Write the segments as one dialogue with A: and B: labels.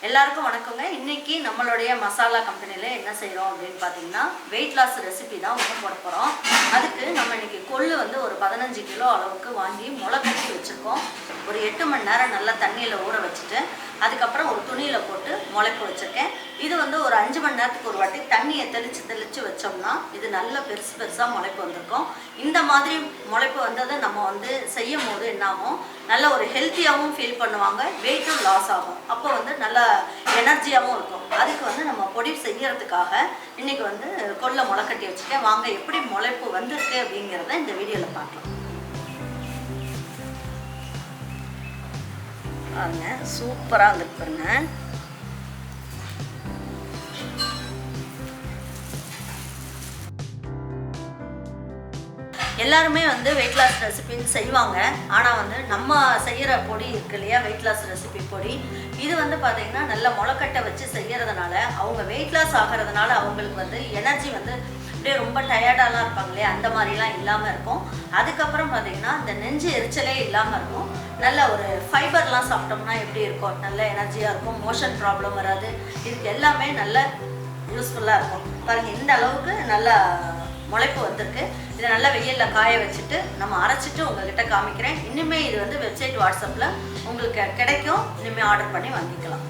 A: எல்லாருக்கும் வணக்கங்க. இன்னைக்கு நம்மளுடைய மசாலா கம்பெனில என்ன செய்றோம் அப்படின்னு பாத்தீங்கன்னா வெயிட் லாஸ் ரெசிபி தான் ஒன்று போட போறோம். அதுக்கு நம்ம இன்னைக்கு கொள்ளு வந்து ஒரு 15 கிலோ அளவுக்கு வாங்கி முளை கட்டி வச்சிருக்கோம். ஒரு 8 மணி நேரம் நல்லா தண்ணியில ஊற வச்சுட்டு அதுக்கப்புறம் ஒரு துணியில போட்டு முளைக்க வச்சிருக்கேன். இது வந்து ஒரு 5 மணி நேரத்துக்கு ஒரு வாட்டி தண்ணியை தெளிச்சு வச்சோம்னா இது நல்ல பெருசா முளைப்பு வந்திருக்கும். இந்த மாதிரி முளைப்பு வந்ததை நம்ம வந்து செய்யும் போது என்னாகும், நல்ல ஒரு ஹெல்த்தியாகவும் ஃபீல் பண்ணுவாங்க, வெயிட்டும் லாஸ் ஆகும். அப்போ வந்து நல்லா எனர்ஜியாகவும் இருக்கும். அதுக்கு வந்து நம்ம பொடி செய்யறதுக்காக இன்னைக்கு வந்து கொள்ளை முளை கட்டி வச்சுருக்கேன். வாங்க எப்படி முளைப்பு வந்திருக்கு அப்படிங்கிறத இந்த வீடியோவில் பார்க்கலாம். பாருங்க, சூப்பராக வந்துருக்கு பாருங்க. எல்லாருமே வந்து வெயிட் லாஸ் ரெசிபின்னு செய்வாங்க. ஆனால் வந்து நம்ம செய்கிற பொடி இருக்கு இல்லையா, வெயிட் லாஸ் ரெசிபி பொடி, இது வந்து பார்த்திங்கன்னா நல்ல முளைக்கட்டை வச்சு செய்கிறதுனால அவங்க வெயிட் லாஸ் ஆகிறதுனால அவங்களுக்கு வந்து எனர்ஜி வந்து அப்படியே ரொம்ப டயர்டாலாம் இருப்பாங்க இல்லையா, அந்த மாதிரிலாம் இல்லாமல் இருக்கும். அதுக்கப்புறம் பார்த்திங்கன்னா இந்த நெஞ்சு எரிச்சலே இல்லாமல் இருக்கும். நல்ல ஒரு ஃபைபர்லாம் சாப்பிட்டோம்னா எப்படி இருக்கும், நல்ல எனர்ஜியாக இருக்கும், மோஷன் ப்ராப்ளம் வராது. இதுக்கு எல்லாமே நல்ல யூஸ்ஃபுல்லாக இருக்கும். பாருங்கள், இந்த அளவுக்கு நல்லா முளைப்பு வந்திருக்கு. இதை நல்லா வெயிலில் காய வச்சுட்டு நம்ம அரைச்சிட்டு உங்கள்கிட்ட காமிக்கிறேன். இன்னுமே இது வந்து வெப்சைட் வாட்ஸ்அப்பில் உங்களுக்கு கிடைக்கும். இனிமேல் ஆர்டர் பண்ணி வாங்கிக்கலாம்.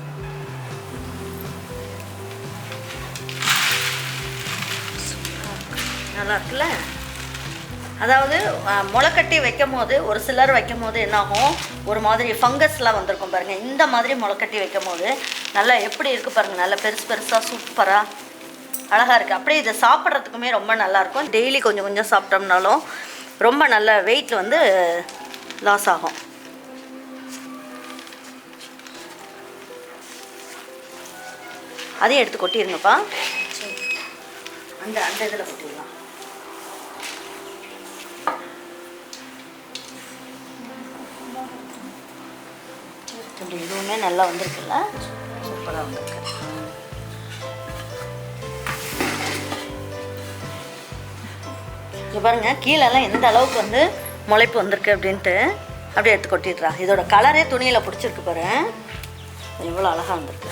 A: நல்லா இருக்குல்ல? அதாவது முளைக்கட்டி வைக்கும் போது ஒரு சிலர் வைக்கும் போது என்னாகும், ஒரு மாதிரி ஃபங்கஸ்லாம் வந்திருக்கும் பாருங்கள். இந்த மாதிரி முளைக்கட்டி வைக்கும் போது நல்லா எப்படி இருக்குது பாருங்கள், நல்லா பெருசாக சூப்பராக அழகாக இருக்குது. அப்படியே இதை சாப்பிட்றதுக்குமே ரொம்ப நல்லாயிருக்கும். டெய்லி கொஞ்சம் கொஞ்சம் சாப்பிட்டோம்னாலும் ரொம்ப நல்ல வெயிட் வந்து லாஸ் ஆகும். அதையும் எடுத்து கொட்டிடுங்கப்பா. அந்த இதில் கொட்டிடலாம். இதுவுமே நல்லா வந்திருக்குல்ல, சூப்பராக வந்திருக்கு. இங்கே பாருங்கள், கீழெல்லாம் எந்த அளவுக்கு வந்து முளைப்பு வந்திருக்கு அப்படின்ட்டு அப்படியே எடுத்து கொட்டிடுறா. இதோட கலரே துணியில் பிடிச்சிருக்கு பாரு, எவ்வளோ அழகாக வந்திருக்கு.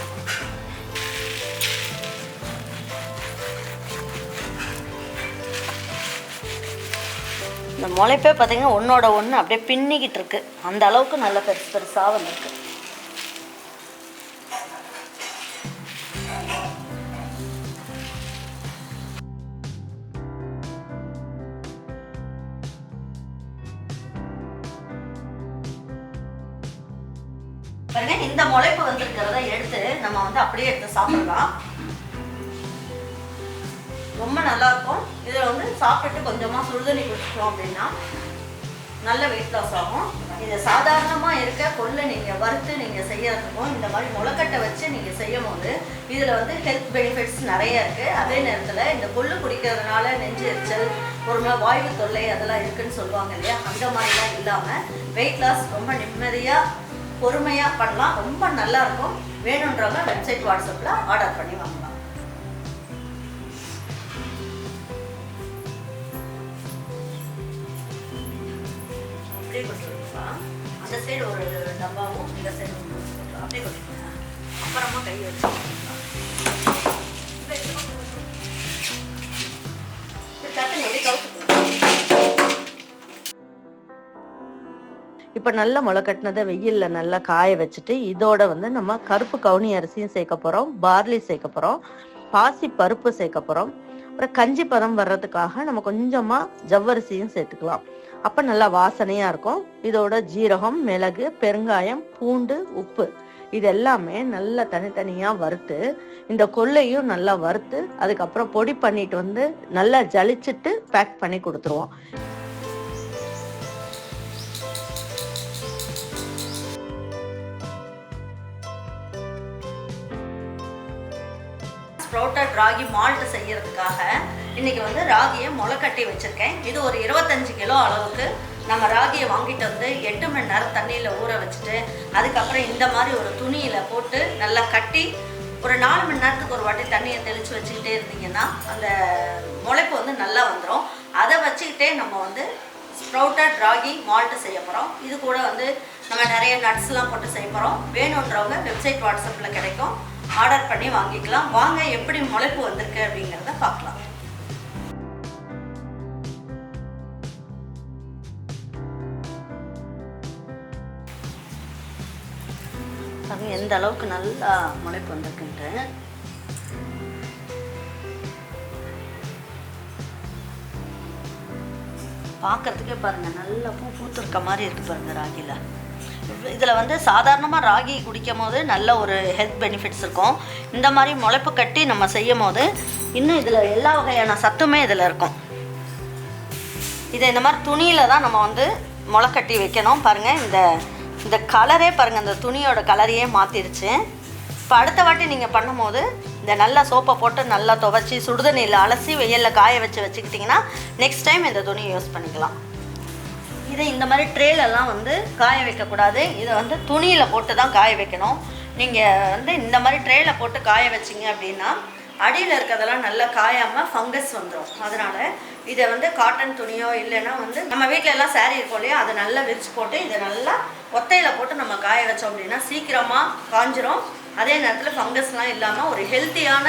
A: இந்த முளைப்பே பார்த்தீங்கன்னா ஒன்றோட ஒன்று அப்படியே பின்னிக்கிட்டு இருக்கு. அந்த அளவுக்கு நல்ல பெருசாக வந்திருக்கு. பாருங்க, இந்த முளைப்பு வந்திருக்கிறத எடுத்து நம்ம வந்து அப்படியே எடுத்து சாப்பிடலாம். ரொம்ப நல்லா இருக்கும். இதில் வந்து சாப்பிட்டுட்டு கொஞ்சமாக சுடுதண்ணி குடிச்சிட்டோம் அப்படின்னா நல்ல வெயிட் லாஸ் ஆகும். இது சாதாரணமாக இருக்க கொள்ளை நீங்கள் வறுத்து நீங்கள் செய்யறதுக்கும் இந்த மாதிரி முளைக்கட்டை வச்சு நீங்கள் செய்யும் போது இதில் வந்து ஹெல்த் பெனிஃபிட்ஸ் நிறைய இருக்குது. அதே நேரத்தில் இந்த கொள்ளு குடிக்கிறதுனால நெஞ்சு எரிச்சல், ஒரு வாய்வு தொல்லை அதெல்லாம் இருக்குதுன்னு சொல்லுவாங்க இல்லையா, அந்த மாதிரிலாம் இல்லாமல் வெயிட் லாஸ் ரொம்ப நிம்மதியாக பொறுமையாக பண்ணலாம். ரொம்ப நல்லாயிருக்கும். வேணுன்றவங்க வெப்சைட் வாட்ஸ்அப்பில் ஆர்டர் பண்ணி வாங்கலாம். அப்படியே கொட்டிடுப்பா. அந்த சைடு ஒரு டப்பாவும் இந்த சைடு அப்படியே கொட்டிடுங்க. அப்புறமா கை வச்சு தட்டு எப்படி கவுத்து. இப்போ நல்லா முளை கட்டினதை வெயிலில் நல்லா காய வச்சுட்டு இதோட வந்து நம்ம கருப்பு கவுனி அரிசியும் சேர்க்க போகிறோம், பார்லி சேர்க்க போகிறோம், பாசி பருப்பு சேர்க்க போகிறோம். அப்புறம் கஞ்சி பதம் வர்றதுக்காக நம்ம கொஞ்சமாக ஜவ்வரிசியும் சேர்த்துக்கலாம். அப்போ நல்லா வாசனையாக இருக்கும். இதோட ஜீரகம், மிளகு, பெருங்காயம், பூண்டு, உப்பு இது எல்லாமே நல்லா தனித்தனியாக வறுத்து இந்த கொள்ளையும் நல்லா வறுத்து அதுக்கப்புறம் பொடி பண்ணிட்டு வந்து நல்லா ஜலிச்சுட்டு பேக் பண்ணி கொடுத்துருவோம். ஸ்ப்ரவுட்டட் ராகி மால்ட் செய்யறதுக்காக இன்னைக்கு வந்து ராகியை முளை கட்டி வச்சிருக்கேன். இது ஒரு 25 கிலோ அளவுக்கு நம்ம ராகியை வாங்கிட்டு வந்து 8 மணி நேரம் தண்ணியில் ஊற வச்சுட்டு அதுக்கப்புறம் இந்த மாதிரி ஒரு துணியில் போட்டு நல்லா கட்டி ஒரு 4 மணி நேரத்துக்கு ஒரு வாட்டி தண்ணியை தெளித்து வச்சுக்கிட்டே இருந்தீங்கன்னா அந்த முளைப்பு வந்து நல்லா வந்துடும். அதை வச்சுக்கிட்டே நம்ம வந்து ஸ்ப்ரவுட்டட் ராகி மால்ட் செய்ய போகிறோம். இது கூட வந்து நம்ம நிறைய நட்ஸ்லாம் போட்டு செய்ய போகிறோம். வேணுன்றவங்க வெப்சைட் வாட்ஸ்அப்பில் கிடைக்கும், ஆர்டர் பண்ணி வாங்கிக்கலாம். வாங்க எப்படி முளைப்பு வந்திருக்கு அப்படிங்கிறத பார்க்கலாம். பாருங்க எந்த அளவுக்கு நல்லா முளைப்பு வந்திருக்குன்ட்டு. பார்க்கறதுக்கே பாருங்கள் நல்லா பூ பூத்துருக்க மாதிரி இருக்குது பாருங்கள் ராகியில். இதில் வந்து சாதாரணமாக ராகி குடிக்கும் போது நல்ல ஒரு ஹெல்த் பெனிஃபிட்ஸ் இருக்கும். இந்த மாதிரி முளைப்பு கட்டி நம்ம செய்யும் போது இன்னும் இதில் எல்லா வகையான சத்துமே இதில் இருக்கும். இதை இந்த மாதிரி துணியில் தான் நம்ம வந்து முளை கட்டி வைக்கணும். பாருங்கள் இந்த கலரே பாருங்கள், இந்த துணியோட கலரையே மாற்றிடுச்சு. இப்போ அடுத்த வாட்டி நீங்கள் பண்ணும்போது இந்த நல்லா சோப்பை போட்டு நல்லா துவைச்சி சுடுதண்ணியில் அலசி வெயிலில் காய வச்சுக்கிட்டிங்கன்னா நெக்ஸ்ட் டைம் இந்த துணியை யூஸ் பண்ணிக்கலாம். இதை இந்த மாதிரி ட்ரேலெல்லாம் வந்து காய வைக்கக்கூடாது. இதை வந்து துணியில் போட்டு தான் காய வைக்கணும். நீங்கள் வந்து இந்த மாதிரி ட்ரேயில் போட்டு காய வச்சிங்க அப்படின்னா அடியில் இருக்கிறதெல்லாம் நல்லா காயாமல் ஃபங்கஸ் வந்துடும். அதனால் இதை வந்து காட்டன் துணியோ இல்லைன்னா வந்து நம்ம வீட்டில் எல்லாம் சாரீ இருக்கும் இல்லையா, அதை நல்லா விரிச்சு போட்டு இதை நல்லா ஒத்தையில் போட்டு நம்ம காய வச்சோம் அப்படின்னா சீக்கிரமாக காஞ்சிரும். அதே நேரத்தில் ஃபங்கஸ்லாம் இல்லாமல் ஒரு ஹெல்த்தியான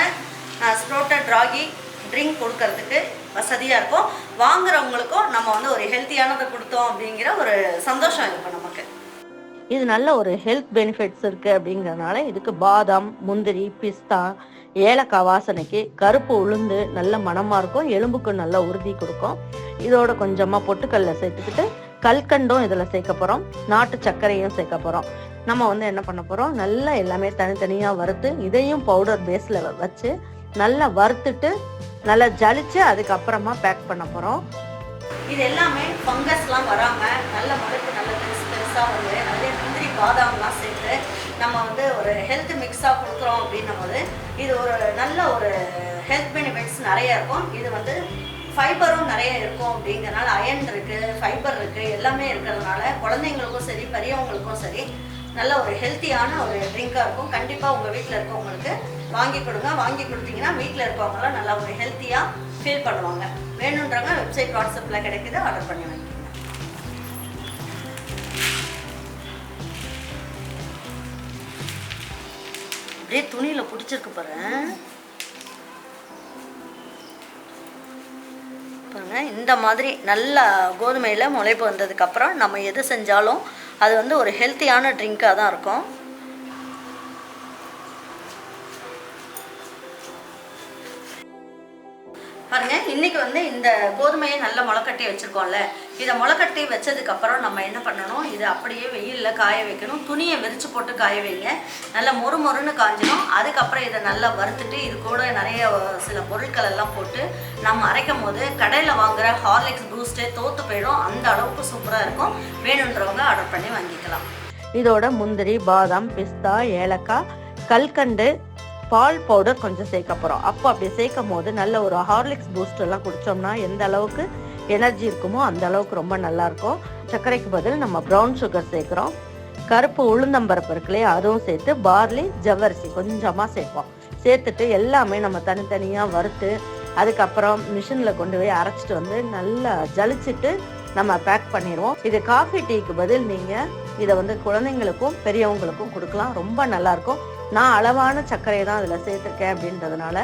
A: ஸ்ப்ரௌட்டட் ராகி ட்ரிங்க் கொடுக்கறதுக்கு வசதியாக இருக்கும். வாங்குறவங்களுக்கும் நம்ம வந்து ஒரு ஹெல்த்தியானதை கொடுத்தோம் அப்படிங்கிற ஒரு சந்தோஷம் இருக்கும் நமக்கு. இது நல்ல ஒரு ஹெல்த் பெனிஃபிட்ஸ் இருக்குது அப்படிங்கிறதுனால இதுக்கு பாதாம், முந்திரி, பிஸ்தா, ஏலக்காய் வாசனைக்கு, கருப்பு உளுந்து நல்ல மணமாக இருக்கும், எலும்புக்கு நல்ல உறுதி கொடுக்கும். இதோட கொஞ்சமாக பொட்டுக்கல்ல சேர்த்துக்கிட்டு கல்கண்டும் இதில் சேர்க்க போகிறோம், நாட்டு சர்க்கரையும் சேர்க்க போகிறோம். நம்ம வந்து என்ன பண்ண போகிறோம், நல்லா எல்லாமே தனித்தனியாக வறுத்து இதையும் பவுடர் பேஸில் வச்சு நல்லா வறுத்துட்டு நல்லா ஜலிச்சு அதுக்கப்புறமா பேக் பண்ண போகிறோம். இது எல்லாமே ஃபங்கஸ்லாம் வராமல் நல்ல முளைப்பு நல்ல பெருசாக வந்து நிறைய முந்திரி பாதாம்லாம் சேர்த்து நம்ம வந்து ஒரு ஹெல்த் மிக்ஸாக கொடுக்குறோம் அப்படின்னும் போது இது ஒரு நல்ல ஒரு ஹெல்த் பெனிஃபிட்ஸ் நிறைய இருக்கும். இது வந்து ஃபைபரும் நிறைய இருக்கும் அப்படிங்கிறனால அயன் இருக்குது, ஃபைபர் இருக்குது, எல்லாமே இருக்கிறதுனால குழந்தைங்களுக்கும் சரி பெரியவங்களுக்கும் சரி நல்ல ஒரு ஹெல்த்தியான ஒரு ட்ரிங்காக இருக்கும். கண்டிப்பாக உங்கள் வீட்டில் இருக்கவங்களுக்கு வாங்கி கொடுங்க. வாங்கி கொடுத்தீங்கன்னா வீட்டில் இருக்கவங்களாம் நல்லா ஒரு ஹெல்த்தியாக ஃபீல் பண்ணுவாங்க. வேணுன்றவங்க வெப்சைட் வாட்ஸ்அப்பில் கிடைக்குது, ஆர்டர் பண்ணி வாங்கிக்கோங்க. அப்படியே துணியில் பிடிச்சிருக்கு பாருங்க. இந்த மாதிரி நல்ல கோதுமையில் முளைப்பு வந்ததுக்கப்புறம் நம்ம எது செஞ்சாலும் அது வந்து ஒரு ஹெல்த்தியான ட்ரிங்காக தான் இருக்கும். பாருங்க இன்றைக்கி வந்து இந்த கோதுமையை நல்லா முளைக்கட்டி வச்சுருக்கோம்ல, இதை முளைக்கட்டி வச்சதுக்கப்புறம் நம்ம என்ன பண்ணணும், இதை அப்படியே வெயிலில் காய வைக்கணும். துணியை விரித்து போட்டு காய வைங்க, நல்லா மொறுன்னு காஞ்சிடும். அதுக்கப்புறம் இதை நல்லா வறுத்துட்டு இது கூட நிறைய சில பொருட்கள் எல்லாம் போட்டு நம்ம அரைக்கும் போது கடையில் வாங்குகிற ஹார்லிக்ஸ் பூஸ்ட்டே தோற்று போயிடும். அந்த அளவுக்கு சூப்பராக இருக்கும். வேணுன்றவங்க ஆர்டர் பண்ணி வாங்கிக்கலாம். இதோட முந்திரி, பாதாம், பிஸ்தா, ஏலக்காய், கல்கண்டு, பால் பவுடர் கொஞ்சம் சேர்க்க போகிறோம். அப்போ அப்படி சேர்க்கும் போது நல்ல ஒரு ஹார்லிக்ஸ் பூஸ்ட் எல்லாம் குடித்தோம்னா எந்த அளவுக்கு எனர்ஜி இருக்குமோ அந்த அளவுக்கு ரொம்ப நல்லாயிருக்கும். சர்க்கரைக்கு பதில் நம்ம ப்ரௌன் சுகர் சேர்க்குறோம். கருப்பு உளுந்தம்பருப்பு இருக்குல்லையே அதுவும் சேர்த்து, பார்லி, ஜவ்வரிசி கொஞ்சமாக சேர்ப்போம். சேர்த்துட்டு எல்லாமே நம்ம தனித்தனியாக வறுத்து அதுக்கப்புறம் மிஷினில் கொண்டு போய் அரைச்சிட்டு வந்து நல்லா ஜலிச்சுட்டு நம்ம பேக் பண்ணிடுவோம். இது காஃபி டீக்கு பதில் நீங்கள் இதை வந்து குழந்தைங்களுக்கும் பெரியவங்களுக்கும் கொடுக்கலாம். ரொம்ப நல்லாயிருக்கும். நான் அளவான சர்க்கரையை தான் அதில் சேர்த்துருக்கேன் அப்படின்றதுனால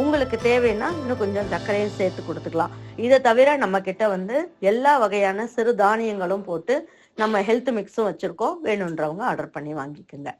A: உங்களுக்கு தேவைன்னா இன்னும் கொஞ்சம் சர்க்கரையும் சேர்த்து கொடுத்துக்கலாம். இதை தவிர நம்ம கிட்ட வந்து எல்லா வகையான சிறு தானியங்களும் போட்டு நம்ம ஹெல்த் மிக்ஸும் வச்சுருக்கோம். வேணுன்றவங்க ஆர்டர் பண்ணி வாங்கிக்கோங்க.